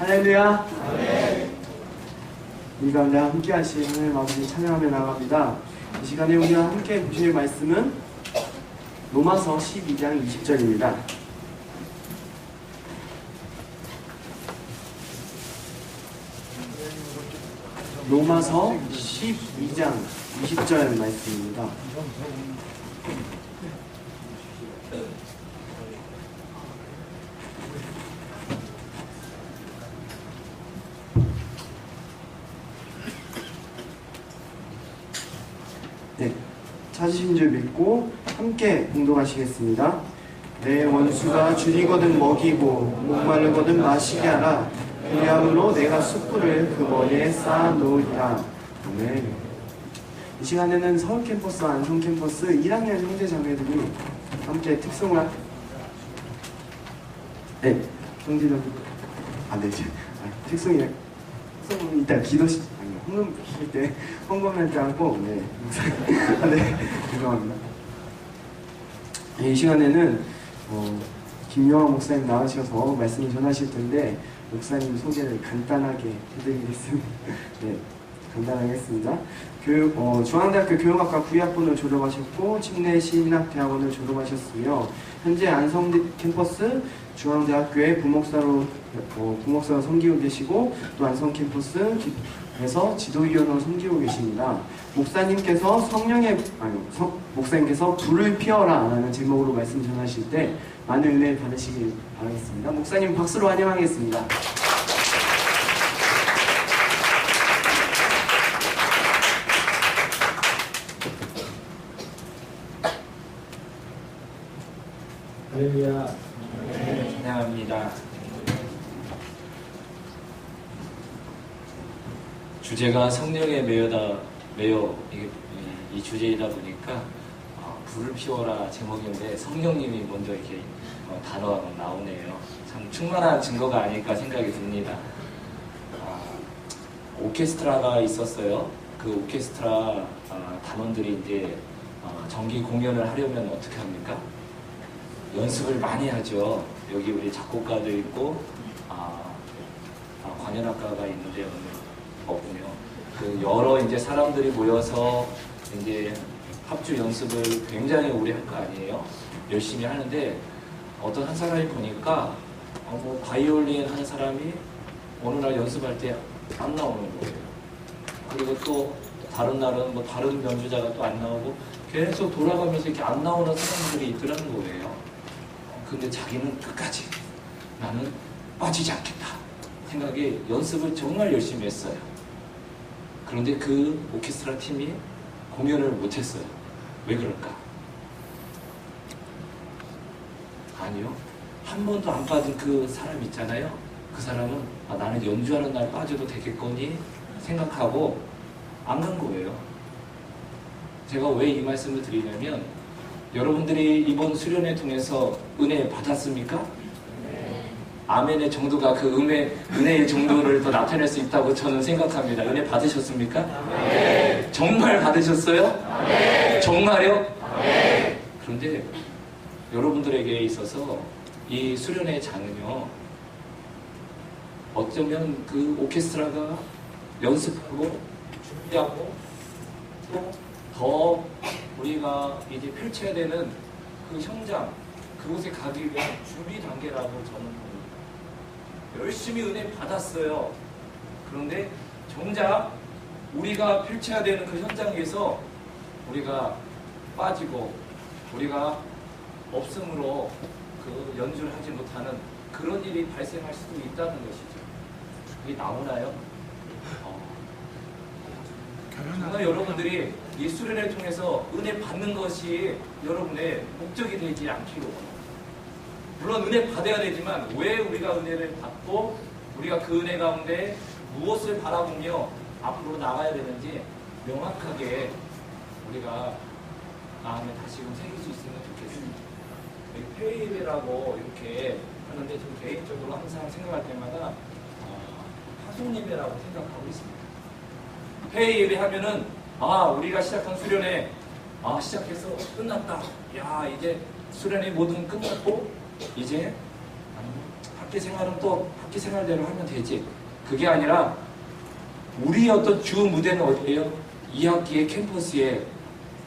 할렐루야. 이 가운데 함께 하신 하나님 아버지 찬양하며 나갑니다. 이 시간에 우리가 함께 보실 말씀은 로마서 12장 20절입니다. 로마서 12장 20절 말씀입니다. 네, 찾으신 줄 믿고 함께 공독하시겠습니다. 내 원수가 줄이거든 먹이고 목마르거든 마시게 하라. 그리함으로 내가 숯불을 그 머리에 쌓아놓으리라. 아멘. 이 시간에는 서울 캠퍼스와 안성 캠퍼스 1학년 형제 자매들이 함께 특성을 형제들 특성은 이따 헌금할 때 하고 죄송합니다. 이 시간에는 김용환 목사님 나오셔서 말씀을 전하실 텐데 목사님 소개를 간단하게 해드리겠습니다. 네, 간단하게 하겠습니다. 중앙대학교 교육학과 9학번을 졸업하셨고 침례 시민학대학원을 졸업하셨으며 현재 안성 캠퍼스 중앙대학교에 부목사로 섬기고 계시고 또 안성 캠퍼스에서 지도위원으로 섬기고 계십니다. 목사님께서 목사님께서 불을 피워라라는 제목으로 말씀 전하실 때 많은 은혜를 받으시길 바라겠습니다. 목사님 박수로 환영하겠습니다. 할렐루야. 찬양합니다. 주제가 성령에 매여 이 주제이다 보니까 불을 피워라 제목인데 성령님이 먼저 이렇게 단어가 나오네요. 참 충만한 증거가 아닐까 생각이 듭니다. 오케스트라가 있었어요. 그 오케스트라 단원들이 이제 정기 공연을 하려면 어떻게 합니까? 연습을 많이 하죠. 여기 우리 작곡가도 있고 관현악가가 있는데 없군요. 그 여러 이제 사람들이 모여서 이제 합주 연습을 굉장히 오래 할 거 아니에요. 열심히 하는데 어떤 한 사람이 보니까 바이올린 한 사람이 어느 날 연습할 때 안 나오는 거예요. 그리고 또 다른 날은 다른 연주자가 또 안 나오고 계속 돌아가면서 이렇게 안 나오는 사람들이 있더라는 거예요. 근데 자기는 끝까지 나는 빠지지 않겠다 생각에 연습을 정말 열심히 했어요. 그런데 그 오케스트라 팀이 공연을 못했어요. 왜 그럴까? 아니요. 한 번도 안 빠진 그 사람 있잖아요. 그 사람은 나는 연주하는 날 빠져도 되겠거니 생각하고 안 간 거예요. 제가 왜 이 말씀을 드리냐면 여러분들이 이번 수련회 통해서 은혜 받았습니까? 네. 아멘의 정도가 그 은혜의 정도를 더 나타낼 수 있다고 저는 생각합니다. 은혜 받으셨습니까? 네. 정말 받으셨어요? 네. 정말요? 네. 그런데 여러분들에게 있어서 이 수련회 장은요, 어쩌면 그 오케스트라가 연습하고 준비하고 또 더 우리가 이제 펼쳐야 되는 그 현장, 그곳에 가기 위한 준비 단계라고 저는 봅니다. 열심히 은혜 받았어요. 그런데 정작 우리가 펼쳐야 되는 그 현장에서 우리가 빠지고 우리가 없음으로 그 연주를 하지 못하는 그런 일이 발생할 수도 있다는 것이죠. 그게 나오나요? 정말 여러분들이 이 수련회를 통해서 은혜 받는 것이 여러분의 목적이 되지 않기로, 물론 은혜 받아야 되지만 왜 우리가 은혜를 받고 우리가 그 은혜 가운데 무엇을 바라보며 앞으로 나가야 되는지 명확하게 우리가 마음에 다시금 새길 수 있으면 좋겠습니다. 회의예배라고 이렇게 하는데 좀 개인적으로 항상 생각할 때마다 파송예배라고 생각하고 있습니다. 회의 예배 하면은 우리가 시작한 수련회 시작해서 끝났다. 야, 이제 수련회 모든 끝났고 이제 학교 생활은 또 학교 생활대로 하면 되지. 그게 아니라 우리 어떤 주 무대는 어디예요? 2학기의 캠퍼스의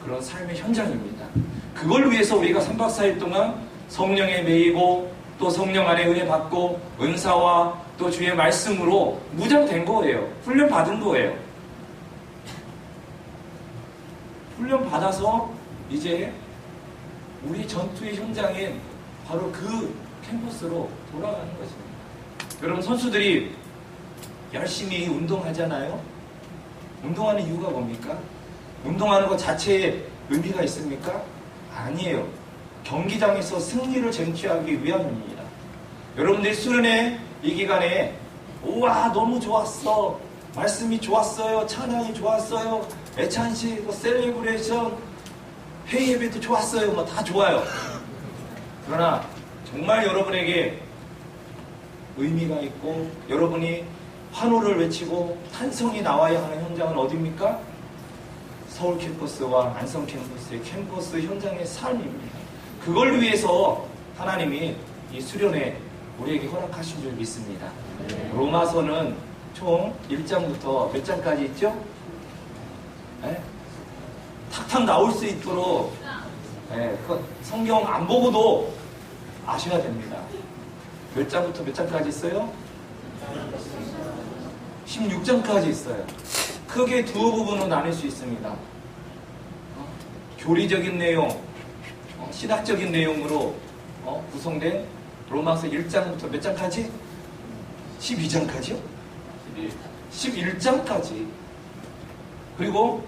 그런 삶의 현장입니다. 그걸 위해서 우리가 3박 4일 동안 성령에 매이고 또 성령 안에 은혜 받고 은사와 또 주의 말씀으로 무장된 거예요. 훈련 받은 거예요. 훈련 받아서 이제 우리 전투의 현장인 바로 그 캠퍼스로 돌아가는 것입니다. 여러분, 선수들이 열심히 운동하잖아요. 운동하는 이유가 뭡니까? 운동하는 것 자체에 의미가 있습니까? 아니에요. 경기장에서 승리를 쟁취하기 위함입니다. 여러분들이 수련회 이 기간에 우와 너무 좋았어, 말씀이 좋았어요, 찬양이 좋았어요, 애찬식, 셀레브레이션, 회의 예배도 좋았어요, 뭐 다 좋아요. 그러나 정말 여러분에게 의미가 있고 여러분이 환호를 외치고 탄성이 나와야 하는 현장은 어디입니까? 서울 캠퍼스와 안성 캠퍼스의 캠퍼스 현장의 삶입니다. 그걸 위해서 하나님이 이 수련회 우리에게 허락하신 줄 믿습니다. 로마서는 총 1장부터 몇 장까지 있죠? 네? 탁탁 나올 수 있도록 성경 안 보고도 아셔야 됩니다. 몇 장부터 몇 장까지 있어요? 16장까지 있어요. 크게 두 부분으로 나눌 수 있습니다. 교리적인 내용, 신학적인 내용으로 구성된 로마서 1장부터 몇 장까지? 12장까지요? 11장까지. 그리고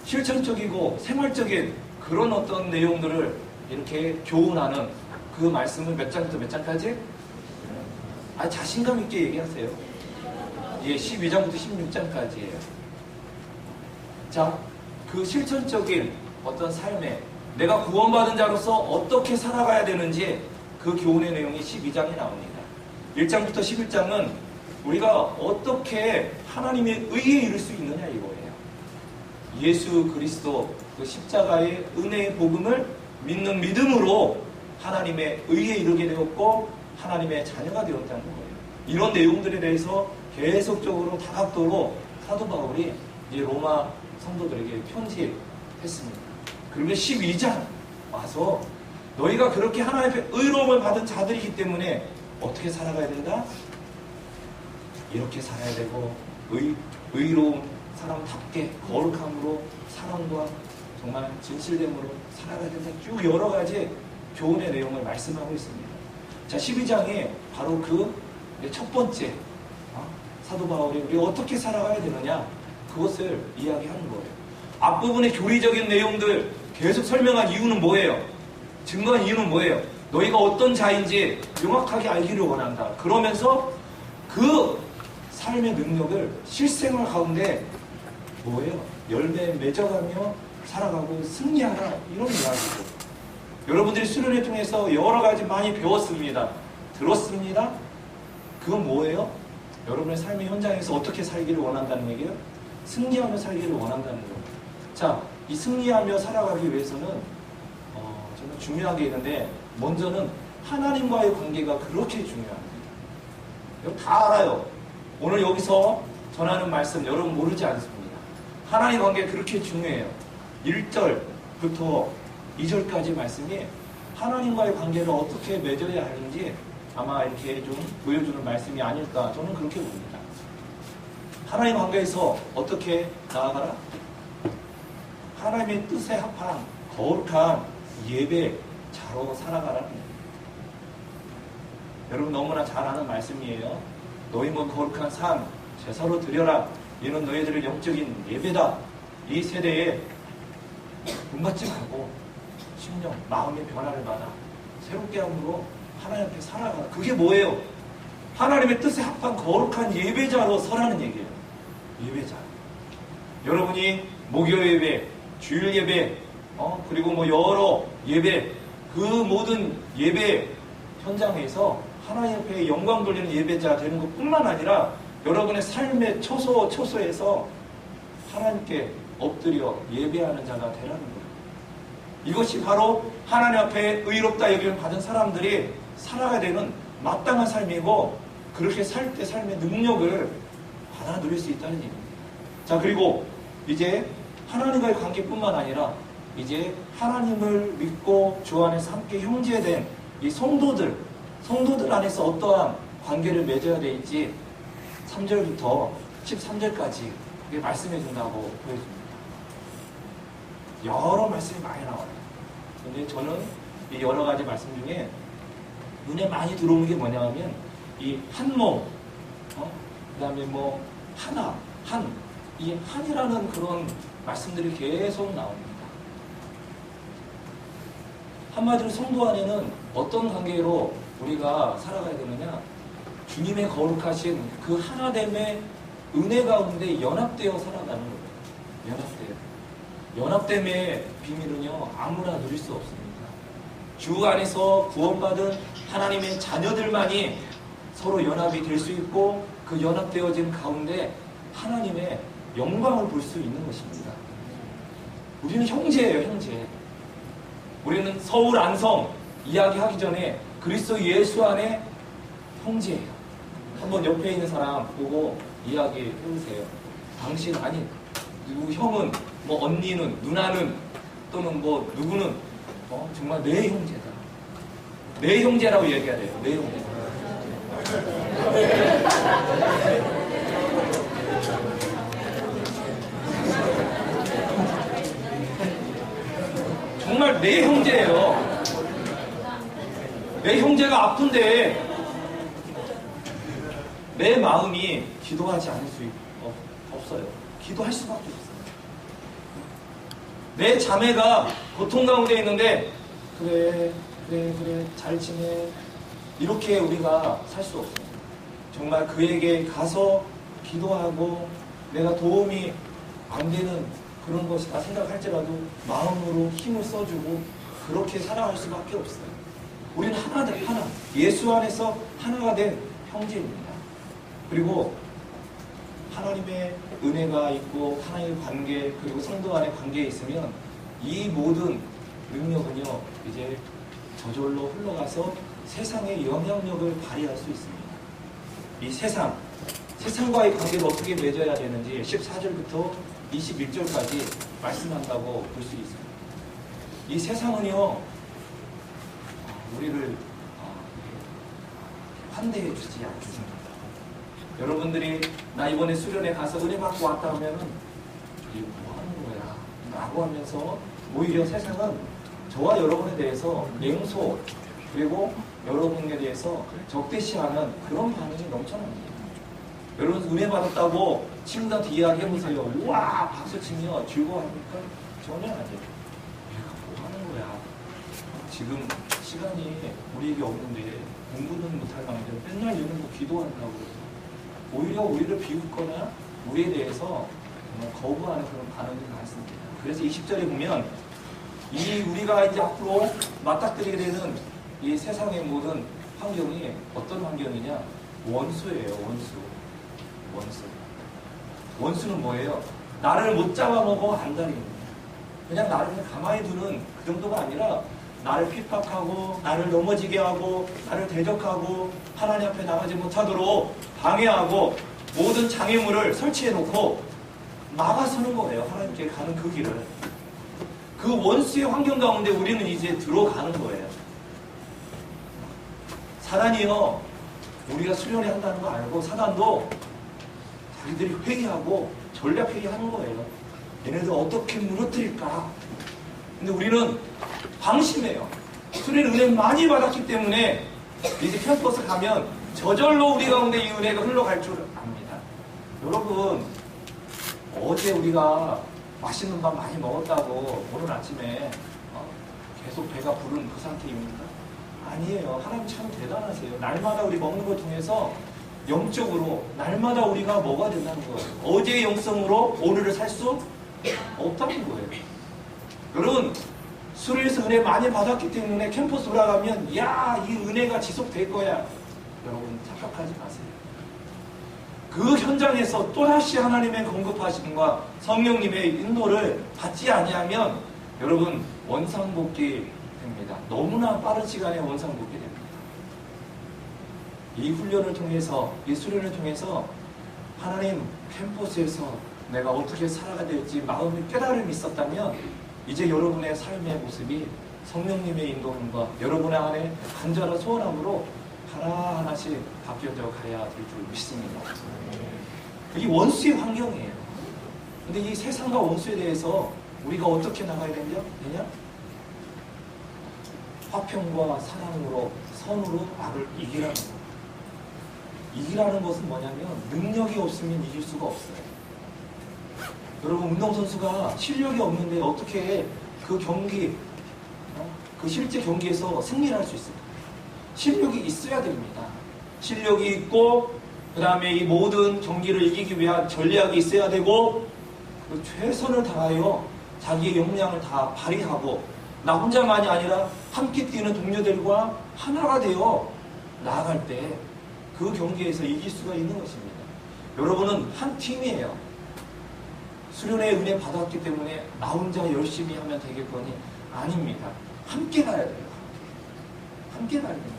실천적이고 생활적인 그런 어떤 내용들을 이렇게 교훈하는 그 말씀은 몇 장부터 몇 장까지? 자신감 있게 얘기하세요. 예, 12장부터 16장까지예요. 자, 그 실천적인 어떤 삶에 내가 구원받은 자로서 어떻게 살아가야 되는지 그 교훈의 내용이 12장에 나옵니다. 1장부터 11장은 우리가 어떻게 하나님의 의에 이를 수 있느냐 이거예요. 예수 그리스도 그 십자가의 은혜의 복음을 믿는 믿음으로 하나님의 의에 이르게 되었고 하나님의 자녀가 되었다는 거예요. 이런 내용들에 대해서 계속적으로 다각도로 사도 바울이 이제 로마 성도들에게 편지했습니다. 그러면 12장 와서 너희가 그렇게 하나님 앞에 의로움을 받은 자들이기 때문에 어떻게 살아가야 된다? 이렇게 살아야 되고 의로운 사람답게 거룩함으로 사랑과 정말 진실됨으로 살아가야 된다. 쭉 여러 가지 교훈의 내용을 말씀하고 있습니다. 자, 12장에 바로 그 첫 번째 사도 바울이 우리가 어떻게 살아가야 되느냐 그것을 이야기하는 거예요. 앞부분의 교리적인 내용들 계속 설명한 이유는 뭐예요? 증거한 이유는 뭐예요? 너희가 어떤 자인지 명확하게 알기를 원한다. 그러면서 그 삶의 능력을 실생활 가운데 뭐예요? 열매 맺어가며 살아가고 승리하라 이런 이야기고 여러분들이 수련회 통해서 여러 가지 많이 배웠습니다. 들었습니다. 그건 뭐예요? 여러분의 삶의 현장에서 어떻게 살기를 원한다는 얘기예요? 승리하며 살기를 원한다는 거예요. 자, 이 승리하며 살아가기 위해서는 정말 중요한 게 있는데 먼저는 하나님과의 관계가 그렇게 중요합니다. 여러분 다 알아요. 오늘 여기서 전하는 말씀 여러분 모르지 않습니다. 하나님 관계 그렇게 중요해요. 1절부터 2절까지 말씀이 하나님과의 관계를 어떻게 맺어야 하는지 아마 이렇게 좀 보여주는 말씀이 아닐까 저는 그렇게 봅니다. 하나님 관계에서 어떻게 나아가라? 하나님의 뜻에 합한 거룩한 예배자로 살아가라는 거예요. 여러분 너무나 잘 아는 말씀이에요. 너희 몸 거룩한 삶 제사로 드려라. 이는 너희들의 영적인 예배다. 이 세대에 본받지 말고 심령, 마음의 변화를 받아 새롭게 함으로 하나님 앞에 살아가라. 그게 뭐예요? 하나님의 뜻에 합한 거룩한 예배자로 서라는 얘기예요. 예배자. 여러분이 목요 예배, 주일 예배, 그리고 뭐 여러 예배, 그 모든 예배 현장에서 하나님 앞에 영광 돌리는 예배자 되는 것뿐만 아니라 여러분의 삶의 초소에서 하나님께 엎드려 예배하는 자가 되라는 거예요. 이것이 바로 하나님 앞에 의롭다 여김을 받은 사람들이 살아가야 되는 마땅한 삶이고 그렇게 살 때 삶의 능력을 받아 누릴 수 있다는 얘기입니다. 자, 그리고 이제 하나님과의 관계뿐만 아니라 이제 하나님을 믿고 주 안에서 함께 형제된 이 성도들 안에서 어떠한 관계를 맺어야 될지 3절부터 13절까지 말씀해 준다고 보여줍니다. 여러 말씀이 많이 나와요. 근데 저는 이 여러 가지 말씀 중에 눈에 많이 들어오는 게 뭐냐면 이 한 몸, 그 다음에 뭐 하나, 이 한이라는 그런 말씀들이 계속 나옵니다. 한마디로 성도 안에는 어떤 관계로 우리가 살아가야 되느냐? 주님의 거룩하신 그 하나됨의 은혜 가운데 연합되어 살아가는 거예요. 연합됨의 비밀은요, 아무나 누릴 수 없습니다. 주 안에서 구원받은 하나님의 자녀들만이 서로 연합이 될 수 있고 그 연합되어진 가운데 하나님의 영광을 볼 수 있는 것입니다. 우리는 형제예요, 형제. 우리는 서울 안성 이야기하기 전에 그리스도 예수 안에 형제예요. 한번 옆에 있는 사람 보고 이야기해 보세요. 당신 아니 누구 형은 뭐 언니는 누나는 또는 뭐 누구는 정말 내 형제다. 내 형제라고 얘기해야 돼요. 내 형제. 정말 내 형제예요. 내 형제가 아픈데 내 마음이 기도하지 않을 수 없어요. 기도할 수밖에 없어요. 내 자매가 고통 가운데 있는데 그래 잘 지내 이렇게 우리가 살 수 없어요. 정말 그에게 가서 기도하고 내가 도움이 안 되는 그런 것이다 생각할지라도 마음으로 힘을 써주고 그렇게 살아갈 수밖에 없어요. 우리는 하나. 예수 안에서 하나가 된 형제입니다. 그리고 하나님의 은혜가 있고 하나님의 관계 그리고 성도 간의 관계에 있으면 이 모든 능력은요 이제 저절로 흘러가서 세상의 영향력을 발휘할 수 있습니다. 이 세상과의 관계를 어떻게 맺어야 되는지 14절부터 21절까지 말씀한다고 볼 수 있습니다. 이 세상은요 우리를 환대해 주지 않습니다. 여러분들이 나 이번에 수련회 가서 은혜 받고 왔다 하면은 이게 뭐 하는 거야 라고 하면서 오히려 세상은 저와 여러분에 대해서 냉소 그리고 여러분에 대해서 적대시하는 그런 반응이 넘쳐납니다. 여러분 은혜 받았다고 친구한테 이야기해보세요. 우와 박수치며 즐거워합니까? 전혀 아니에요. 얘가 뭐 하는 거야. 지금 시간이 우리에게 없는데 공부는 못할 망정 맨날 이런 거 기도한다고 오히려 우리를 비웃거나 우리에 대해서 정말 거부하는 그런 반응이 많습니다. 그래서 20절에 보면 이 우리가 이제 앞으로 맞닥뜨리게 되는 이 세상의 모든 환경이 어떤 환경이냐? 원수예요, 원수는 뭐예요? 나를 못 잡아먹어 안달입니다. 그냥 나를 그냥 가만히 두는 그 정도가 아니라 나를 핍박하고 나를 넘어지게 하고 나를 대적하고 하나님 앞에 나가지 못하도록 방해하고 모든 장애물을 설치해 놓고 막아서는 거예요. 하나님께 가는 그 길을. 그 원수의 환경 가운데 우리는 이제 들어가는 거예요. 사단이요 우리가 수련회 한다는 거 알고 사단도 자기들이 회의하고 전략 회의하는 거예요. 얘네들 어떻게 무너뜨릴까. 근데 우리는 방심해요. 수련회 은혜 많이 받았기 때문에 이제 캠퍼스 가면 저절로 우리 가운데 이 은혜가 흘러갈 줄 압니다. 여러분 어제 우리가 맛있는 밥 많이 먹었다고 오늘 아침에 계속 배가 부른 그 상태입니까? 아니에요. 하나님 참 대단하세요. 날마다 우리 먹는 걸 통해서 영적으로 날마다 우리가 먹어야 된다는 거예요. 어제의 영성으로 오늘을 살 수 없다는 거예요. 여러분 수련회에서 은혜 많이 받았기 때문에 캠퍼스 돌아가면 야, 이 은혜가 지속될 거야. 여러분 착각하지 마세요. 그 현장에서 또다시 하나님의 공급하심과 성령님의 인도를 받지 아니하면 여러분 원상복귀 됩니다. 너무나 빠른 시간에 원상복귀 됩니다. 이 훈련을 통해서, 이 수련을 통해서 하나님 캠퍼스에서 내가 어떻게 살아가야 될지 마음의 깨달음이 있었다면 이제 여러분의 삶의 모습이 성령님의 인도함과 여러분의 안에 간절한 소원함으로 하나하나씩 바뀌어져 가야 될 줄 믿습니다. 이게 원수의 환경이에요. 근데 이 세상과 원수에 대해서 우리가 어떻게 나가야 되냐? 화평과 사랑으로, 선으로 악을 이기라는 거. 이기라는 것은 뭐냐면 능력이 없으면 이길 수가 없어요. 여러분, 운동선수가 실력이 없는데 어떻게 그 경기, 그 실제 경기에서 승리를 할 수 있을까? 실력이 있어야 됩니다. 실력이 있고 그 다음에 이 모든 경기를 이기기 위한 전략이 있어야 되고 그 최선을 다하여 자기의 역량을 다 발휘하고 나 혼자만이 아니라 함께 뛰는 동료들과 하나가 되어 나아갈 때 그 경기에서 이길 수가 있는 것입니다. 여러분은 한 팀이에요. 수련의 은혜 받았기 때문에 나 혼자 열심히 하면 되겠거니 아닙니다. 함께 가야 돼요. 함께 가야 됩니다.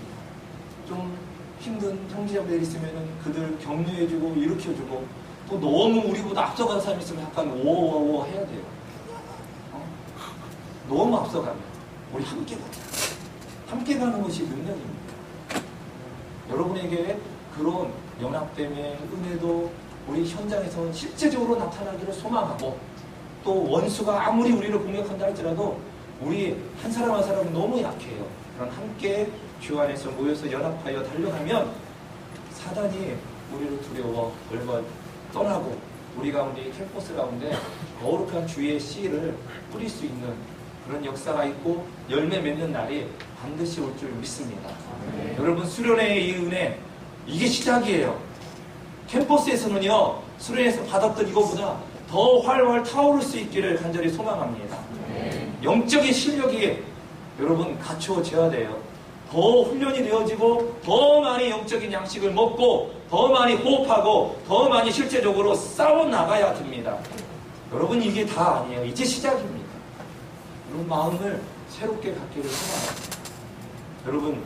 좀 힘든 형제자매들 있으면 그들 격려해주고 일으켜주고 또 너무 우리보다 앞서간 사람이 있으면 약간 오오오 해야 돼요. 너무 앞서가면 우리 함께 가자. 함께 가는 것이 능력입니다. 여러분에게 그런 연합됨의 은혜도 우리 현장에서 실제적으로 나타나기를 소망하고 또 원수가 아무리 우리를 공격한다 할지라도 우리 한 사람 한 사람은 너무 약해요. 그런 함께 주 안에서 모여서 연합하여 달려가면 사단이 우리를 두려워 얼마 떠나고 우리 가운데 캠퍼스 가운데 거룩한 주의 씨를 뿌릴 수 있는 그런 역사가 있고 열매 맺는 날이 반드시 올 줄 믿습니다. 여러분, 수련회의 이 은혜 이게 시작이에요. 캠퍼스에서는요 수련회에서 받았던 이거보다 더 활활 타오를 수 있기를 간절히 소망합니다. 영적인 실력이 여러분 갖추어져야 돼요. 더 훈련이 되어지고 더 많이 영적인 양식을 먹고 더 많이 호흡하고 더 많이 실제적으로 싸워 나가야 됩니다. 여러분, 이게 다 아니에요. 이제 시작입니다. 여러분, 마음을 새롭게 갖기를 소망합니다. 여러분,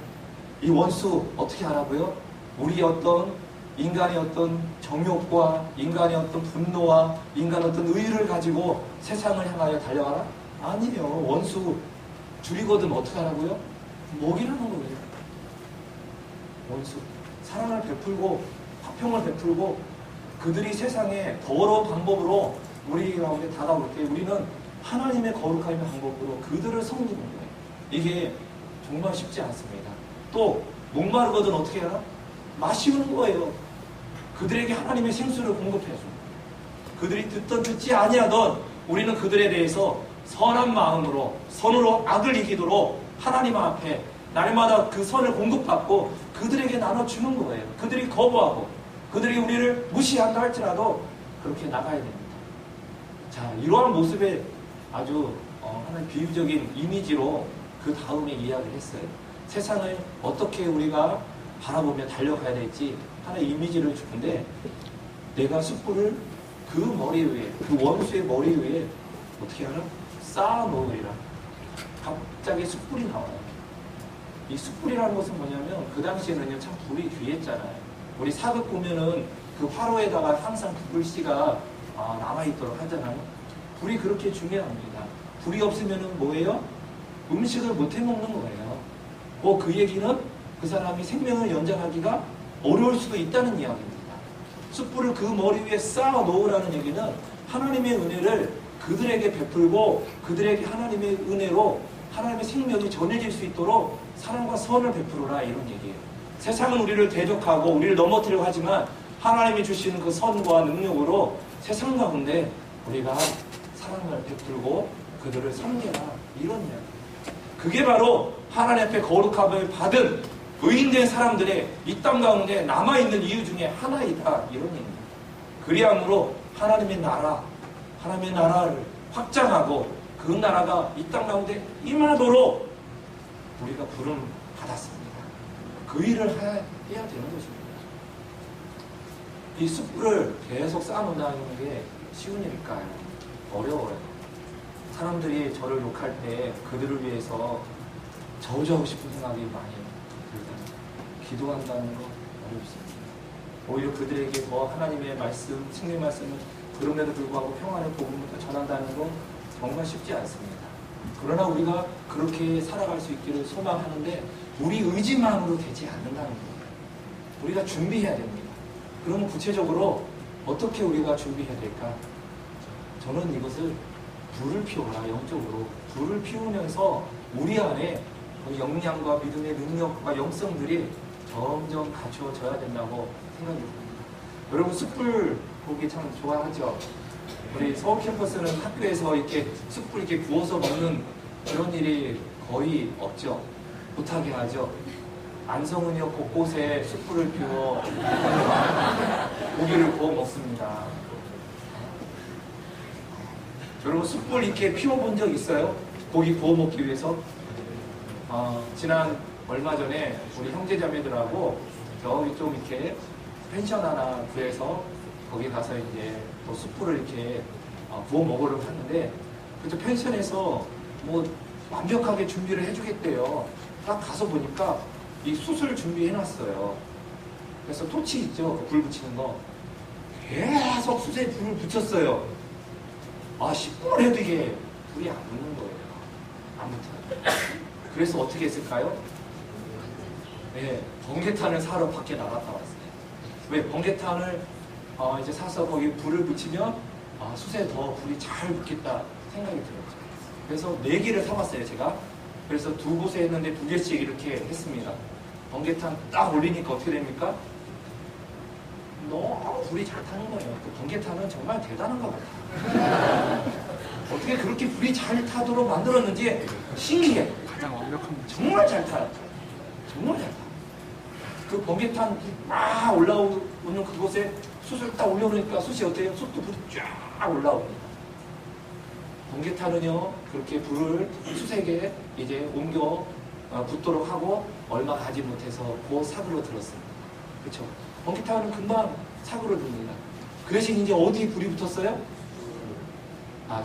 이 원수 어떻게 하라고요? 우리 어떤 인간의 어떤 정욕과 인간의 어떤 분노와 인간의 어떤 의의를 가지고 세상을 향하여 달려가라? 아니에요. 원수 줄이거든 어떻게 하라고요? 먹이라는 거예요. 원수 사랑을 베풀고 화평을 베풀고 그들이 세상에 더러운 방법으로 우리 가운데 다가올 때 우리는 하나님의 거룩함의 방법으로 그들을 섬기는 거예요. 이게 정말 쉽지 않습니다. 또 목마르거든 어떻게 하나? 마시는 거예요. 그들에게 하나님의 생수를 공급해줘. 그들이 듣던 듣지 아니하던 우리는 그들에 대해서 선한 마음으로 선으로 악을 이기도록 하나님 앞에 날마다 그 선을 공급받고 그들에게 나눠주는 거예요. 그들이 거부하고 그들이 우리를 무시한다 할지라도 그렇게 나가야 됩니다. 자, 이러한 모습에 아주 하나의 비유적인 이미지로 그 다음에 이야기를 했어요. 세상을 어떻게 우리가 바라보며 달려가야 될지 하나의 이미지를 주는데 내가 숯불을 그 머리 위에 그 원수의 머리 위에 어떻게 하나? 쌓아 놓으리라. 갑자기 숯불이 나와요. 이 숯불이라는 것은 뭐냐면 그 당시에는요 참 불이 귀했잖아요. 우리 사극 보면은 그 화로에다가 항상 그 불씨가 남아있도록 하잖아요. 불이 그렇게 중요합니다. 불이 없으면은 뭐예요? 음식을 못 해먹는 거예요. 그 얘기는 그 사람이 생명을 연장하기가 어려울 수도 있다는 이야기입니다. 숯불을 그 머리 위에 쌓아 놓으라는 얘기는 하나님의 은혜를 그들에게 베풀고 그들에게 하나님의 은혜로 하나님의 생명이 전해질 수 있도록 사랑과 선을 베풀어라 이런 얘기예요. 세상은 우리를 대적하고 우리를 넘어뜨리려고 하지만 하나님이 주시는 그 선과 능력으로 세상 가운데 우리가 사랑을 베풀고 그들을 섬겨라 이런 이야기예요. 그게 바로 하나님 앞에 거룩함을 받은 의인된 사람들의 이 땅 가운데 남아있는 이유 중에 하나이다 이런 얘기입니다. 그리함으로 하나님의 나라를 확장하고 그 나라가 이 땅 가운데 임하도록 우리가 부름 받았습니다. 그 일을 해야 되는 것입니다. 이 숯불을 계속 쌓아놓는다는 게 쉬운 일일까요? 어려워요. 사람들이 저를 욕할 때 그들을 위해서 저주하고 싶은 생각이 많이 들잖아요. 기도한다는 거 어렵습니다. 오히려 그들에게 더 하나님의 말씀, 승리의 말씀을 그럼에도 불구하고 평안의 복음을 전한다는 건 정말 쉽지 않습니다. 그러나 우리가 그렇게 살아갈 수 있기를 소망하는데 우리 의지만으로 되지 않는다는 거예요. 우리가 준비해야 됩니다. 그러면 구체적으로 어떻게 우리가 준비해야 될까? 저는 이것을 불을 피워라, 영적으로. 불을 피우면서 우리 안에 그 역량과 믿음의 능력과 영성들이 점점 갖추어져야 된다고 생각이 듭니다. 여러분 숯불 보기 참 좋아하죠? 우리 서울 캠퍼스는 학교에서 이렇게 숯불 이렇게 구워서 먹는 그런 일이 거의 없죠. 못하게 하죠. 안성은요 곳곳에 숯불을 피워 고기를 구워 먹습니다. 여러분 숯불 이렇게 피워본 적 있어요? 고기 구워 먹기 위해서? 지난 얼마 전에 우리 형제자매들하고 저기 좀 이렇게 펜션 하나 구해서 거기 가서 이제 또 숯불을 이렇게 구워 먹으려고 하는데 그저 펜션에서 뭐 완벽하게 준비를 해주겠대요. 딱 가서 보니까 이 숯을 준비해놨어요. 그래서 토치 있죠? 그 불 붙이는 거. 계속 숯에 불을 붙였어요. 10분을 해도 이게 불이 안 붙는 거예요. 안 붙어요. 그래서 어떻게 했을까요? 네, 번개탄을 사러 밖에 나갔다 왔어요. 왜? 번개탄을 이제 사서 거기 불을 붙이면 숯에 더 불이 잘 붙겠다 생각이 들었죠. 그래서 4개를 사봤어요, 제가. 그래서 2곳에 했는데 2개씩 이렇게 했습니다. 번개탄 딱 올리니까 어떻게 됩니까? 너무 불이 잘 타는 거예요. 그 번개탄은 정말 대단한 것 같아요. 어떻게 그렇게 불이 잘 타도록 만들었는지 신기해. 가장 완벽합니다. 정말 잘 타요. 정말 잘 타요. 그 번개탄 막 올라오는 그곳에 숯을 딱 올려놓으니까 숯이 어때요? 숯도 불이 쫙 올라옵니다. 번개탄은요 그렇게 불을 숯에게 이제 옮겨 붙도록 하고 얼마 가지 못해서 그 사고로 들었습니다. 그렇죠? 번개탄은 금방 사고로 듭니다. 그 대신 이제 어디 불이 붙었어요?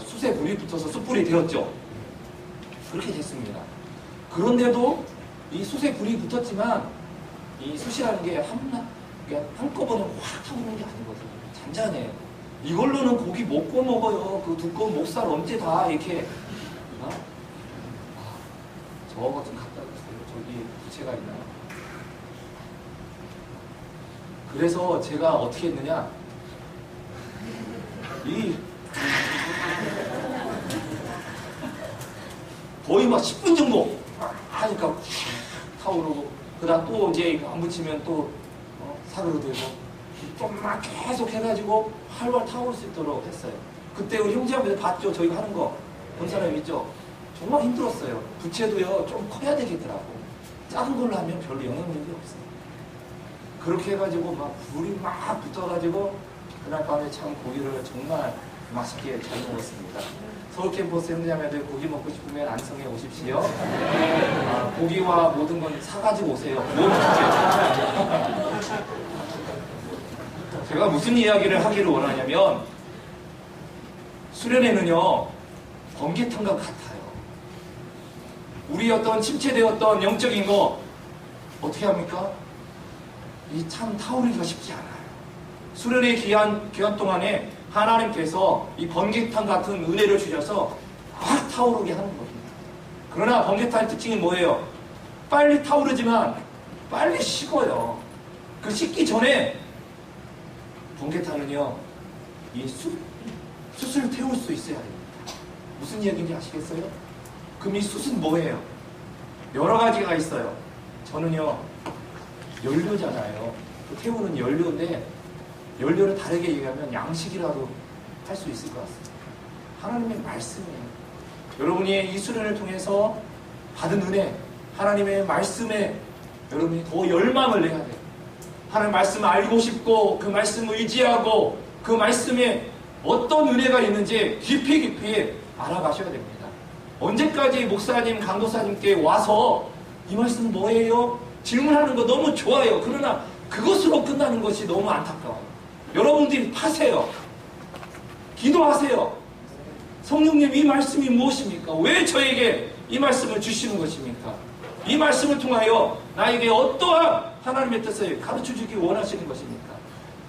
숯에 불이 붙어서 숯불이 되었죠. 그렇게 됐습니다. 그런데도 이 숯에 불이 붙었지만 이 숯이라는 게 한꺼번에 확 타오르는 게 아니거든요. 잔잔해요. 이걸로는 고기 못 구워 먹어요. 그 두꺼운 목살 언제 다 이렇게. 저거 좀 갖다 주세요. 저기 부채가 있나요? 그래서 제가 어떻게 했느냐. 거의 막 10분 정도 하니까 타오르고 그 다음 또 이제 안 붙이면 또 사그로 되고 좀 막 계속 해가지고 활활 타오를 수 있도록 했어요. 그때 우리 형제한테 봤죠? 저희가 하는 거 본 사람 있죠? 정말 힘들었어요. 부채도요 좀 커야 되겠더라고. 작은 걸로 하면 별로 영향력이 없어요. 그렇게 해가지고 막 불이 막 붙어가지고 그날 밤에 참 고기를 정말 맛있게 잘 먹었습니다. 서울 캠퍼스 형제자매들 고기 먹고 싶으면 안성에 오십시오. 고기와 모든 건 사가지고 오세요. 제가 무슨 이야기를 하기를 원하냐면 수련회는요 번개탄과 같아요. 우리 어떤 침체되었던 영적인 거 어떻게 합니까? 이 참 타오르기가 쉽지 않아요. 수련회 기간 동안에 하나님께서 이 번개탄 같은 은혜를 주셔서 막 타오르게 하는 겁니다. 그러나 번개탄의 특징이 뭐예요? 빨리 타오르지만 빨리 식어요. 그 식기 전에 번개탄은요 이 숯을 태울 수 있어야 됩니다. 무슨 이야기인지 아시겠어요? 그럼 이 숯은 뭐예요? 여러 가지가 있어요. 저는요 연료잖아요. 그 태우는 연료인데 연료를 다르게 얘기하면 양식이라도 할 수 있을 것 같습니다. 하나님의 말씀이에요. 여러분이 이 수련을 통해서 받은 은혜, 하나님의 말씀에 여러분이 더 열망을 내야 돼요. 하나님의 말씀을 알고 싶고 그 말씀을 의지하고 그 말씀에 어떤 은혜가 있는지 깊이 알아가셔야 됩니다. 언제까지 목사님, 강도사님께 와서 이 말씀은 뭐예요? 질문하는 거 너무 좋아요. 그러나 그것으로 끝나는 것이 너무 안타까워요. 여러분들이 파세요. 기도하세요. 성령님 이 말씀이 무엇입니까? 왜 저에게 이 말씀을 주시는 것입니까? 이 말씀을 통하여 나에게 어떠한 하나님의 뜻을 가르쳐주기 원하시는 것입니까?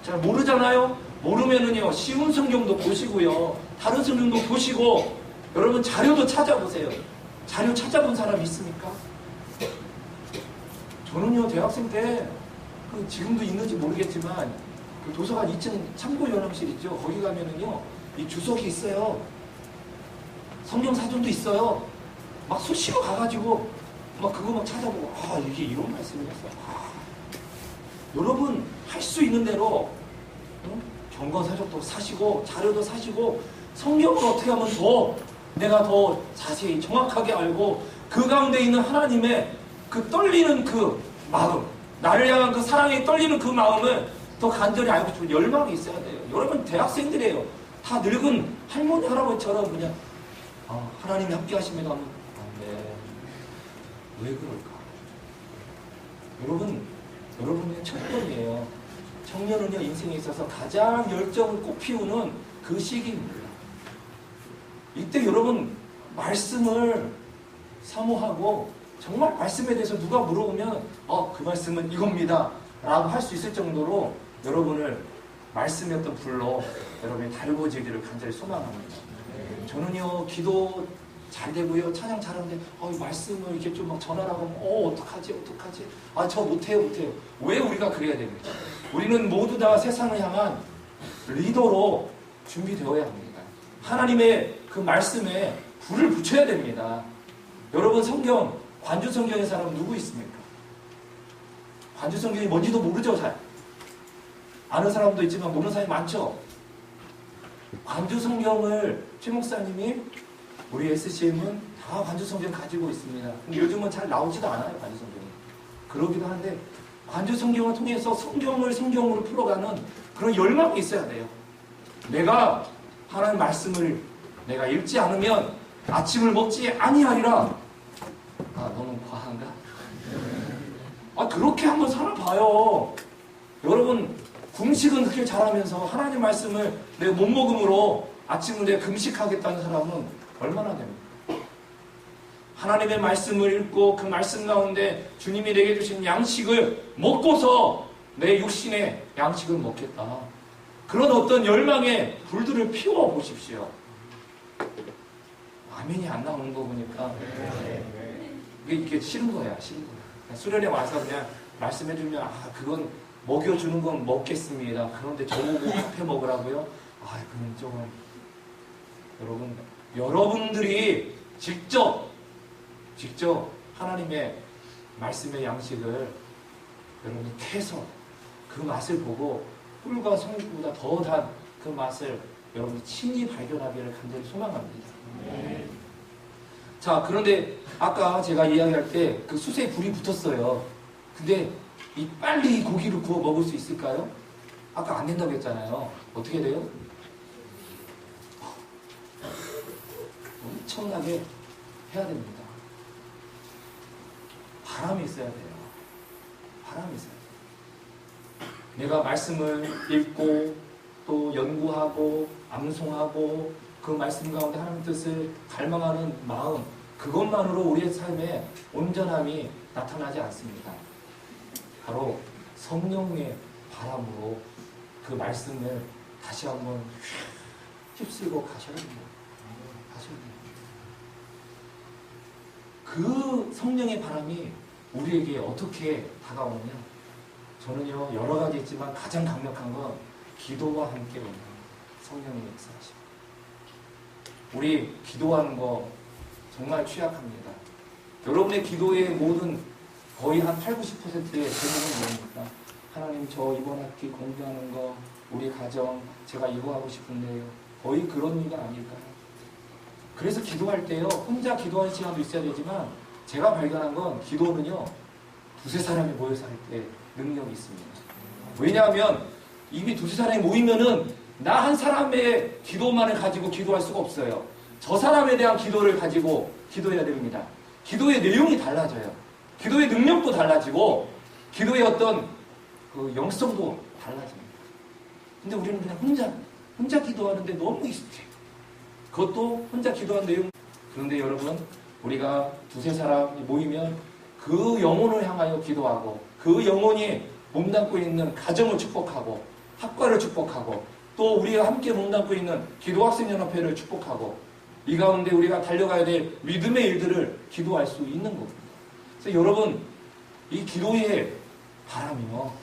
잘 모르잖아요? 모르면은요, 쉬운 성경도 보시고요, 다른 성경도 보시고, 여러분 자료도 찾아보세요. 자료 찾아본 사람 있습니까? 저는요, 대학생 때, 지금도 있는지 모르겠지만, 그 도서관 2층 참고 열람실 있죠? 거기 가면은요, 이 주석이 있어요. 성경 사전도 있어요. 막 수시로 가가지고, 막 그거 막 찾아보고, 아, 이게 이런 말씀이었어. 아. 여러분, 할 수 있는 대로, 경건사적도 사시고, 자료도 사시고, 성경을 어떻게 하면 내가 더 자세히 정확하게 알고, 그 가운데 있는 하나님의 그 떨리는 그 마음, 나를 향한 그 사랑에 떨리는 그 마음을 더 간절히 알고 싶은 열망이 있어야 돼요. 여러분 대학생들이에요. 다 늙은 할머니, 할아버지처럼 그냥 하나님이 함께 하십니다 하면 네. 왜 그럴까? 여러분의 청년이에요. 청년은요, 인생에 있어서 가장 열정을 꽃피우는 그 시기입니다. 이때 여러분 말씀을 사모하고 정말 말씀에 대해서 누가 물어보면 그 말씀은 이겁니다 라고 할 수 있을 정도로 여러분을 말씀의 어떤 불로 여러분이 달궈지기를 간절히 소망합니다. 저는요, 기도 잘 되고요, 찬양 잘하는데 말씀을 이렇게 좀 막 전하라고 어떡하지 저 못해요. 왜 우리가 그래야 됩니까? 우리는 모두 다 세상을 향한 리더로 준비되어야 합니다. 하나님의 그 말씀에 불을 붙여야 됩니다. 여러분 성경, 관주 성경의 사람 누구 있습니까? 관주 성경이 뭔지도 모르죠. 잘 아는 사람도 있지만 모르는 사람이 많죠. 관주 성경을 최 목사님이 우리 SCM은 다 관주 성경 가지고 있습니다. 근데 요즘은 잘 나오지도 않아요, 관주 성경이. 그러기도 한데 관주 성경을 통해서 성경으로 풀어가는 그런 열망이 있어야 돼요. 내가 하나님 말씀을 내가 읽지 않으면 아침을 먹지 아니하리라. 너는 과한가? 그렇게 한번 살아봐요. 여러분 금식은 그렇게 잘하면서 하나님 말씀을 내가 못 먹음으로 아침을 내가 금식하겠다는 사람은 얼마나 됩니까? 하나님의 말씀을 읽고 그 말씀 가운데 주님이 내게 주신 양식을 먹고서 내 육신의 양식을 먹겠다. 그런 어떤 열망의 불들을 피워 보십시오. 아멘이 안 나오는 거 보니까 이게 싫은 거야. 수련회 와서 그냥 말씀해주면 그건 먹여주는 건 먹겠습니다. 그런데 저보고 카페 먹으라고요? 그건 조금 여러분들이 직접 하나님의 말씀의 양식을 여러분이 캐서 그 맛을 보고 꿀과 성육보다 더 단 그 맛을 여러분이 친히 발견하기를 간절히 소망합니다. 자, 그런데 아까 제가 이야기할 때 그 숯에 불이 붙었어요. 근데 빨리 이 고기를 구워 먹을 수 있을까요? 아까 안 된다고 했잖아요. 어떻게 돼요? 엄청나게 해야 됩니다. 바람이 있어야 돼요. 바람이 있어야 돼요. 내가 말씀을 읽고 또 연구하고 암송하고 그 말씀 가운데 하나님 뜻을 갈망하는 마음, 그것만으로 우리의 삶에 온전함이 나타나지 않습니다. 바로 성령의 바람으로 그 말씀을 다시 한번 휩쓸고 가셔야 됩니다. 그 성령의 바람이 우리에게 어떻게 다가오느냐? 저는요, 여러 가지 있지만 가장 강력한 건 기도와 함께 오는 성령의 역사하십니다. 우리 기도하는 거 정말 취약합니다. 여러분의 기도의 모든 거의 한 8, 90%의 제목은 뭡니까? 하나님, 저 이번 학기 공부하는 거, 우리 가정, 제가 이거 하고 싶은데요. 거의 그런 일이 아닐까요? 그래서 기도할 때요, 혼자 기도하는 시간도 있어야 되지만 제가 발견한 건 기도는요, 두세 사람이 모여서 할 때 능력이 있습니다. 왜냐하면 이미 두세 사람이 모이면은 나 한 사람의 기도만을 가지고 기도할 수가 없어요. 저 사람에 대한 기도를 가지고 기도해야 됩니다. 기도의 내용이 달라져요. 기도의 능력도 달라지고 기도의 어떤 그 영성도 달라집니다. 근데 우리는 그냥 혼자 기도하는데 너무 익숙해. 그것도 혼자 기도한 내용. 그런데 여러분, 우리가 두세 사람이 모이면 그 영혼을 향하여 기도하고 그 영혼이 몸담고 있는 가정을 축복하고 학과를 축복하고 또 우리가 함께 몸담고 있는 기도학생연합회를 축복하고 이 가운데 우리가 달려가야 될 믿음의 일들을 기도할 수 있는 겁니다. 그래서 여러분 이 기도의 바람이요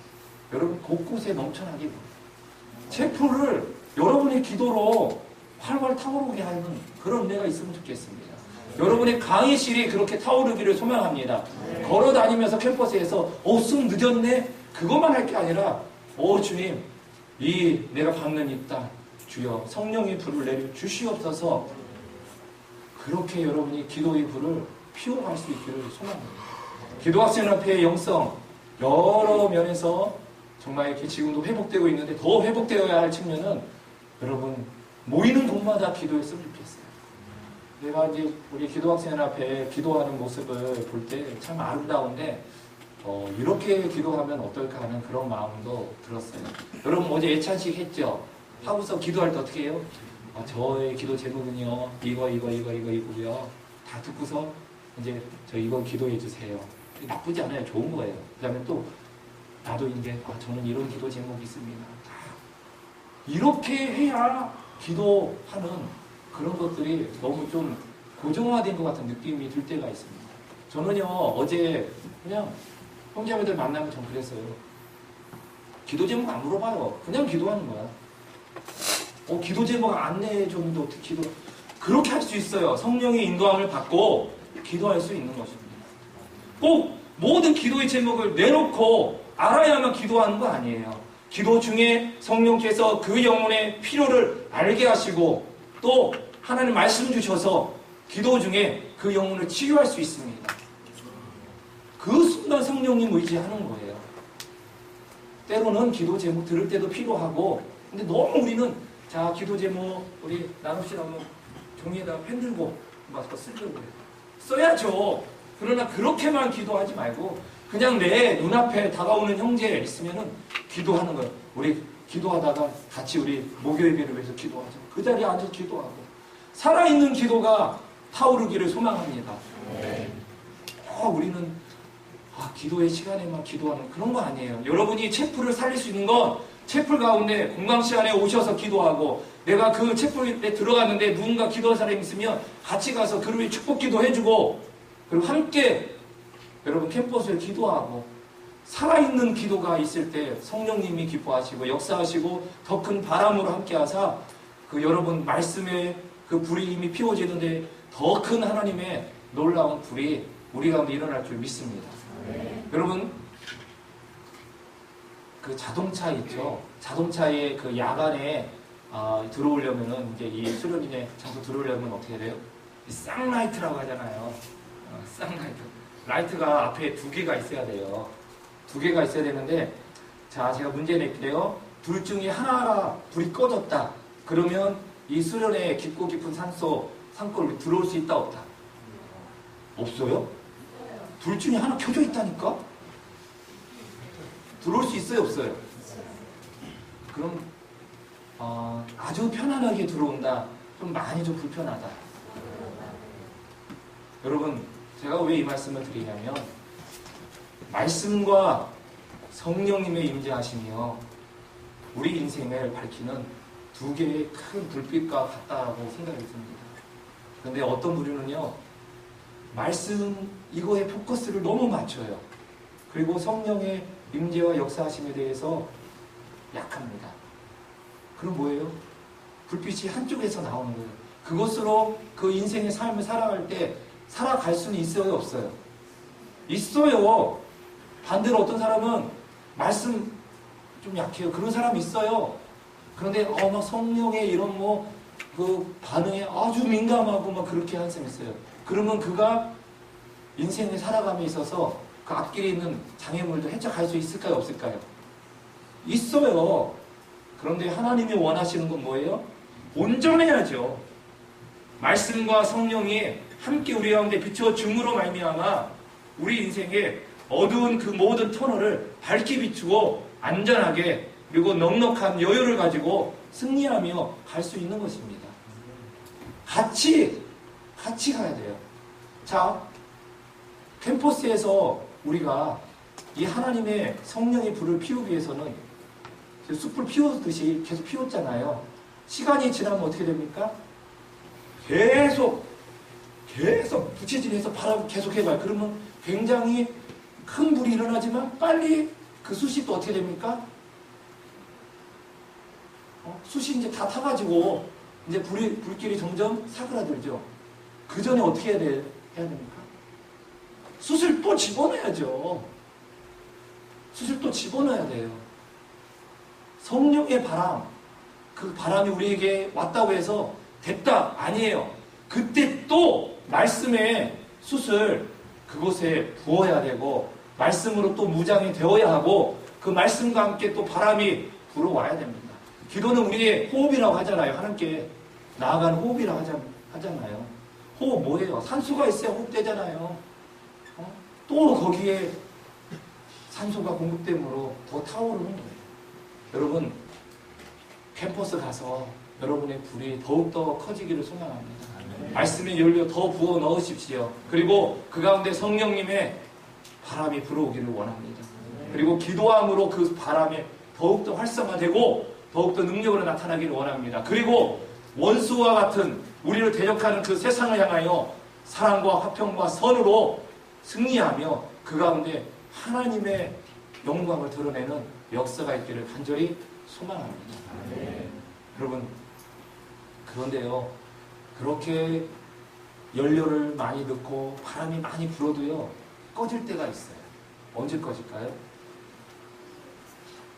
여러분 곳곳에 넘쳐나기 바랍니다. 체포를 여러분의 기도로 활활 타오르게 하는 그런 은혜가 있으면 좋겠습니다. 여러분의 강의실이 그렇게 타오르기를 소망합니다. 걸어 다니면서 캠퍼스에서 쑥 늦었네 그것만 할 게 아니라 주님 이 내가 받는 이 땅 주여 성령의 불을 내려 주시옵소서 그렇게 여러분이 기도의 불을 피워갈 수 있기를 소망합니다. 기도학생연합회의 영성 여러 면에서 정말 이렇게 지금도 회복되고 있는데 더 회복되어야 할 측면은 여러분 모이는 곳마다 기도했으면 좋겠어요. 내가 이제 우리 기도학생연합회 기도하는 모습을 볼 때 참 아름다운데 이렇게 기도하면 어떨까 하는 그런 마음도 들었어요. 여러분 어제 예찬식 했죠? 하고서 기도할 때 어떻게 해요? 저의 기도 제목은요 이거고요. 다 듣고서 이제 저 이거 기도해 주세요. 나쁘지 않아요. 좋은 거예요. 그 다음에 또 나도 이제 저는 이런 기도 제목이 있습니다. 이렇게 해야 기도하는 그런 것들이 너무 좀 고정화된 것 같은 느낌이 들 때가 있습니다. 저는요 어제 그냥 형제자매들 만나면 전 그랬어요. 기도 제목 안 물어봐요. 그냥 기도하는 거야. 기도 제목 안내해줬는데 어떻게 기도 그렇게 할 수 있어요. 성령의 인도함을 받고 기도할 수 있는 것입니다. 꼭 모든 기도의 제목을 내놓고 알아야만 기도하는 거 아니에요. 기도 중에 성령께서 그 영혼의 필요를 알게 하시고 또 하나님 말씀 주셔서 기도 중에 그 영혼을 치유할 수 있습니다. 그 순간 성령님 의지하는 거예요. 때로는 기도 제목 들을 때도 필요하고 근데 너무 우리는 자 기도 제목 우리 나눕시다 하면 종이에다 펜 들고 막 쓰려고 해요. 써야죠. 그러나 그렇게만 기도하지 말고 그냥 내 눈앞에 다가오는 형제 있으면은 기도하는 거예요. 우리 기도하다가 같이 우리 목요 예배를 위해서 기도하죠. 그 자리에 앉아서 기도하고 살아있는 기도가 타오르기를 소망합니다. 우리는 기도의 시간에만 기도하는 그런 거 아니에요. 여러분이 채플을 살릴 수 있는 건 채플 가운데 공강 시간에 오셔서 기도하고 내가 그 채플에 들어갔는데 누군가 기도할 사람이 있으면 같이 가서 그를 위해 축복 기도해주고 그리고 함께 여러분 캠퍼스에 기도하고 살아있는 기도가 있을 때 성령님이 기뻐하시고 역사하시고 더 큰 바람으로 함께 하사 그 여러분 말씀에 그 불이 이미 피워지는데 더 큰 하나님의 놀라운 불이 우리 가운데 일어날 줄 믿습니다. 여러분 그 자동차 있죠. 자동차에 그 야간에 들어오려면은 이제 이 수련인의 장소 들어오려면 어떻게 돼요? 이 쌍라이트라고 하잖아요. 쌍라이트. 라이트가 앞에 2개가 있어야 돼요. 2개가 있어야 되는데 자 제가 문제 낼게요. 둘 중에 하나가 불이 꺼졌다. 그러면 이 수련의 깊고 깊은 산골 들어올 수 있다 없다? 없어요? 둘 중에 하나 켜져 있다니까? 들어올 수 있어요 없어요? 그럼 아주 편안하게 들어온다. 좀 많이 좀 불편하다. 여러분 제가 왜 이 말씀을 드리냐면 말씀과 성령님의 임재하심이요 우리 인생을 밝히는 2개의 큰 불빛과 같다고 생각이 듭니다. 그런데 어떤 부류는요 말씀 이거에 포커스를 너무 맞춰요. 그리고 성령의 임재와 역사하심에 대해서 약합니다. 그럼 뭐예요? 불빛이 한쪽에서 나오는 거예요. 그것으로 그 인생의 삶을 살아갈 때 살아갈 수는 있어요 없어요? 있어요. 반대로 어떤 사람은 말씀 좀 약해요. 그런 사람이 있어요. 그런데 막 성령의 이런 그 반응에 아주 민감하고 막 그렇게 하는 사람이 있어요. 그러면 그가 인생을 살아감에 있어서 그 앞길에 있는 장애물도 해적할 수 있을까요 없을까요? 있어요. 그런데 하나님이 원하시는 건 뭐예요? 온전해야죠. 말씀과 성령이 함께 우리 가운데 비춰줌으로 말미암아 우리 인생에 어두운 그 모든 터널을 밝게 비추고 안전하게 그리고 넉넉한 여유를 가지고 승리하며 갈 수 있는 것입니다. 같이 가야 돼요. 자, 캠퍼스에서 우리가 이 하나님의 성령의 불을 피우기 위해서는 숯불 피우듯이 계속 피웠잖아요. 시간이 지나면 어떻게 됩니까? 계속 부채질해서 바람 계속 해봐요. 그러면 굉장히 큰 불이 일어나지만 빨리 그 숯이 또 어떻게 됩니까? 숯이 이제 다 타가지고 이제 불길이 점점 사그라들죠. 그 전에 어떻게 해야 됩니까? 숯을 또 집어넣어야죠. 숯을 또 집어넣어야 돼요. 성령의 바람, 그 바람이 우리에게 왔다고 해서 됐다 아니에요. 그때 또 말씀의 숯을 그곳에 부어야 되고 말씀으로 또 무장이 되어야 하고 그 말씀과 함께 또 바람이 불어와야 됩니다. 기도는 우리의 호흡이라고 하잖아요. 하나님께 나아가는 호흡이라고 하잖아요. 호흡 뭐예요? 산소가 있어야 호흡되잖아요. 또 거기에 산소가 공급됨으로 더 타오르는 거예요. 여러분 캠퍼스 가서 여러분의 불이 더욱더 커지기를 소망합니다. 말씀의 연료 더 부어 넣으십시오. 그리고 그 가운데 성령님의 바람이 불어오기를 원합니다. 그리고 기도함으로 그 바람이 더욱더 활성화되고 더욱더 능력으로 나타나기를 원합니다. 그리고 원수와 같은 우리를 대적하는 그 세상을 향하여 사랑과 화평과 선으로 승리하며 그 가운데 하나님의 영광을 드러내는 역사가 있기를 간절히 소망합니다. 여러분 그런데요, 그렇게 연료를 많이 넣고 바람이 많이 불어도요 꺼질 때가 있어요. 언제 꺼질까요?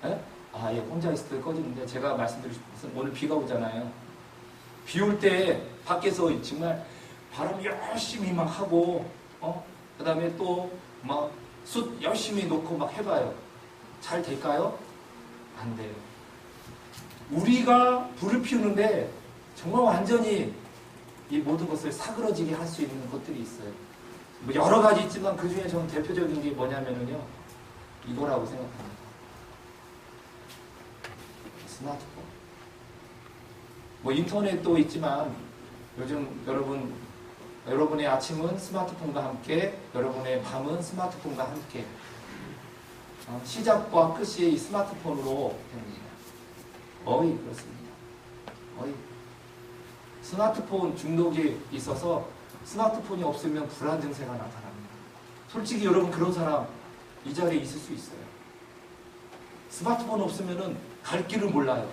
예, 혼자 있을 때 꺼지는데 제가 말씀드리고 싶은 것은 오늘 비가 오잖아요. 비 올 때 밖에서 정말 바람 열심히 막 하고 그 다음에 또 막 숯 열심히 놓고 막 해봐요. 잘 될까요? 안 돼요. 우리가 불을 피우는데 정말 완전히 이 모든 것을 사그러지게 할 수 있는 것들이 있어요. 뭐 여러 가지 있지만 그 중에 저는 대표적인 게 뭐냐면요, 이거라고 생각합니다. 스마트폰. 뭐 인터넷도 있지만 요즘 여러분의 아침은 스마트폰과 함께, 여러분의 밤은 스마트폰과 함께. 시작과 끝이 이 스마트폰으로 됩니다. 거의 그렇습니다. 거의. 스마트폰 중독이 있어서 스마트폰이 없으면 불안 증세가 나타납니다. 솔직히 여러분 그런 사람 이 자리에 있을 수 있어요. 스마트폰 없으면 갈 길을 몰라요.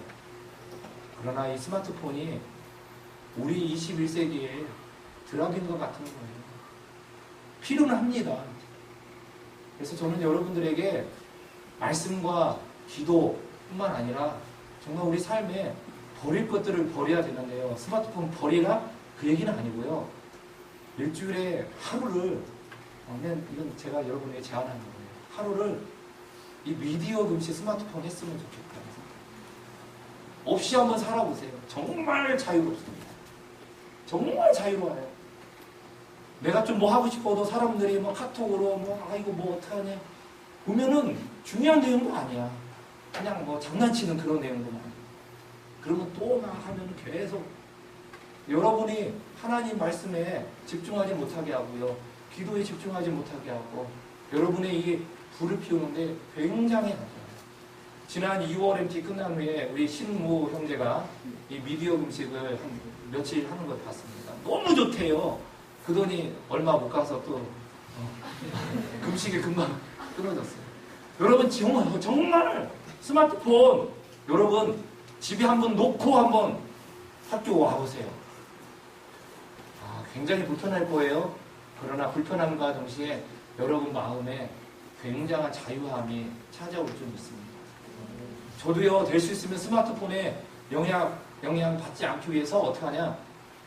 그러나 이 스마트폰이 우리 21세기에 드라기인 것 같은 거예요. 필요는 합니다. 그래서 저는 여러분들에게 말씀과 기도뿐만 아니라 정말 우리 삶에 버릴 것들을 버려야 되는데요. 스마트폰 버리라? 그 얘기는 아니고요. 일주일에 하루를, 이건 제가 여러분에게 제안하는 거예요. 하루를 이 미디어 금시 스마트폰 했으면 좋겠다. 없이 한번 살아보세요. 정말 자유롭습니다. 정말 자유로워요. 내가 좀 뭐 하고 싶어도 사람들이 뭐 카톡으로 이거 뭐 어떡하냐 보면은 중요한 내용도 아니야. 그냥 뭐 장난치는 그런 내용도 아니야. 그러면 또 막 하면 계속 여러분이 하나님 말씀에 집중하지 못하게 하고요. 기도에 집중하지 못하게 하고 여러분의 이 불을 피우는데 굉장히 가져요. 지난 2월 MT 끝난 후에 우리 신무 형제가 이 미디어 금식을 한 며칠 하는 걸 봤습니다. 너무 좋대요. 그 돈이 얼마 못 가서 또 금식이 금방 끊어졌어요. 여러분 정말 스마트폰 여러분 집에 한번 놓고 한번 학교 와보세요. 굉장히 불편할 거예요. 그러나 불편함과 동시에 여러분 마음에 굉장한 자유함이 찾아올 줄 믿습니다. 저도요, 될 수 있으면 스마트폰에 영향 받지 않기 위해서 어떻게 하냐,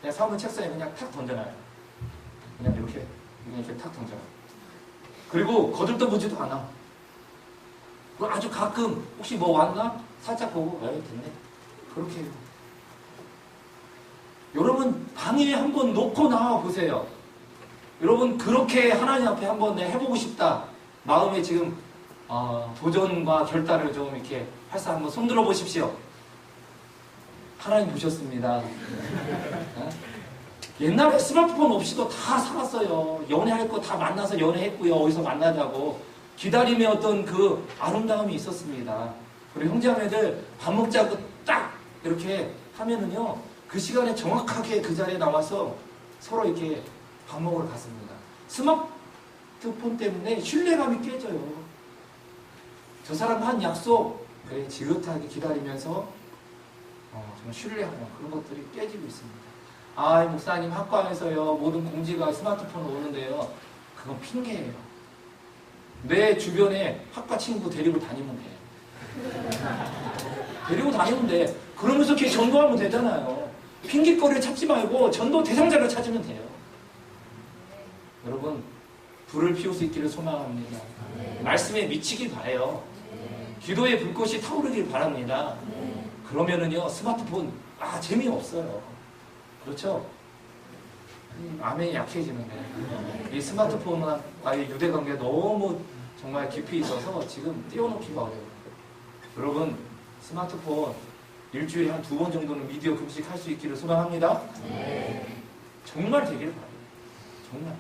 그냥 사무실 책상에 그냥 탁 던져놔요. 그냥 이렇게 탁 던져요. 그리고 거들떠보지도 않아. 아주 가끔 혹시 뭐 왔나? 살짝 보고 됐네. 그렇게 해요. 여러분 방에 한번 놓고 나와 보세요. 여러분 그렇게 하나님 앞에 한번 해보고 싶다. 마음에 지금 도전과 결단을 좀 이렇게 해서 한번 손들어 보십시오. 하나님 보셨습니다. 옛날에 스마트폰 없이도 다 살았어요. 연애할 거 다 만나서 연애했고요. 어디서 만나자고. 기다림의 어떤 그 아름다움이 있었습니다. 그리고 형제자매들 밥 먹자고 딱 이렇게 하면은요, 그 시간에 정확하게 그 자리에 나와서 서로 이렇게 밥 먹으러 갔습니다. 스마트폰 때문에 신뢰감이 깨져요. 저 사람과 한 약속, 그래, 지긋하게 기다리면서 정말 신뢰하는 그런 것들이 깨지고 있습니다. 아, 목사님 학과에서요, 모든 공지가 스마트폰으로 오는데요. 그건 핑계예요. 내 주변에 학과 친구 데리고 다니면 돼. 데리고 다니면 돼. 그러면서 걔 전도하면 되잖아요. 핑계거리를 찾지 말고 전도 대상자를 찾으면 돼요. 여러분, 불을 피울 수 있기를 소망합니다. 말씀에 미치길 바라요. 기도의 불꽃이 타오르길 바랍니다. 그러면은요, 스마트폰, 재미없어요. 그렇죠? 마음이 약해지는데, 이 스마트폰과의 유대관계가 너무 정말 깊이 있어서 지금 띄워놓기가 어려워요. 여러분, 스마트폰 일주일에 한 2번 정도는 미디어 금식할 수 있기를 소망합니다. 정말 되기를 바라요. 정말.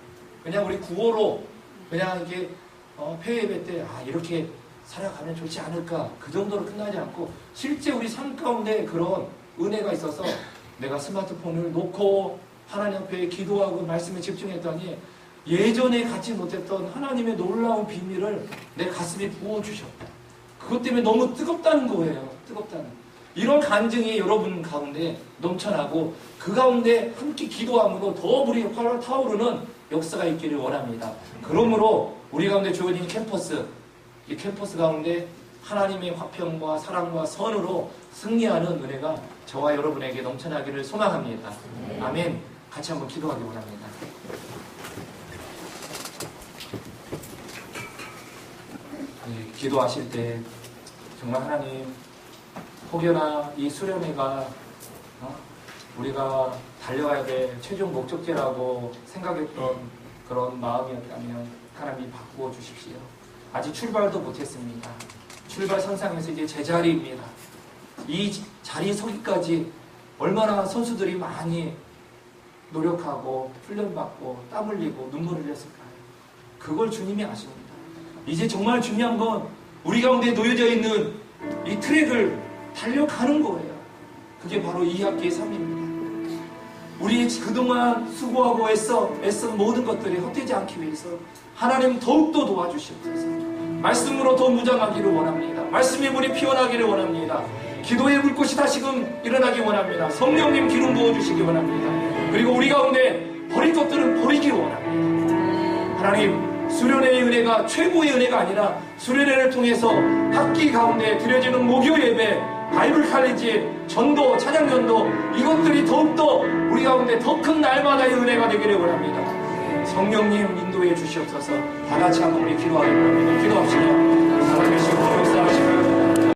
그냥 우리 구호로, 그냥 이게, 폐회 예배 때, 이렇게 살아가면 좋지 않을까, 그 정도로 끝나지 않고, 실제 우리 삶 가운데 그런 은혜가 있어서 내가 스마트폰을 놓고 하나님 앞에 기도하고 말씀에 집중했더니 예전에 갖지 못했던 하나님의 놀라운 비밀을 내 가슴에 부어주셨다. 그것 때문에 너무 뜨겁다는 거예요. 뜨겁다는. 이런 간증이 여러분 가운데 넘쳐나고 그 가운데 함께 기도함으로 더 불이 활활 타오르는 역사가 있기를 원합니다. 그러므로 우리 가운데 주어진 캠퍼스, 이 캠퍼스 가운데 하나님의 화평과 사랑과 선으로 승리하는 은혜가 저와 여러분에게 넘쳐나기를 소망합니다. 아멘. 같이 한번 기도하기 원합니다. 네, 기도하실 때 정말 하나님, 혹여나 이 수련회가 우리가 달려가야 될 최종 목적지라고 생각했던 그런 마음이었다면 하나님 바꾸어 주십시오. 아직 출발도 못했습니다. 출발 선상에서 이제 제자리입니다. 이 자리에 서기까지 얼마나 선수들이 많이 노력하고 훈련받고 땀 흘리고 눈물을 흘렸을까요? 그걸 주님이 아십니다. 이제 정말 중요한 건 우리 가운데 놓여져 있는 이 트랙을 달려가는 거예요. 그게 바로 2학기의 삶입니다. 우리 그동안 수고하고 애쓴 모든 것들이 헛되지 않기 위해서 하나님 더욱더 도와주시옵소서. 말씀으로 더 무장하기를 원합니다. 말씀의 물이 피어나기를 원합니다. 기도의 불꽃이 다시금 일어나기 원합니다. 성령님 기름 부어주시기 원합니다. 그리고 우리 가운데 버릴 것들은 버리기 원합니다. 하나님, 수련회의 은혜가 최고의 은혜가 아니라 수련회를 통해서 학기 가운데 드려지는 목요 예배, 바이블 칼리지, 전도, 찬양 전도, 이것들이 더욱더 우리 가운데 더 큰 날마다의 은혜가 되기를 원합니다. 성령님 인도해 주시옵소서. 다 같이 한번 우리 기도하기 원합니다. 기도합시다.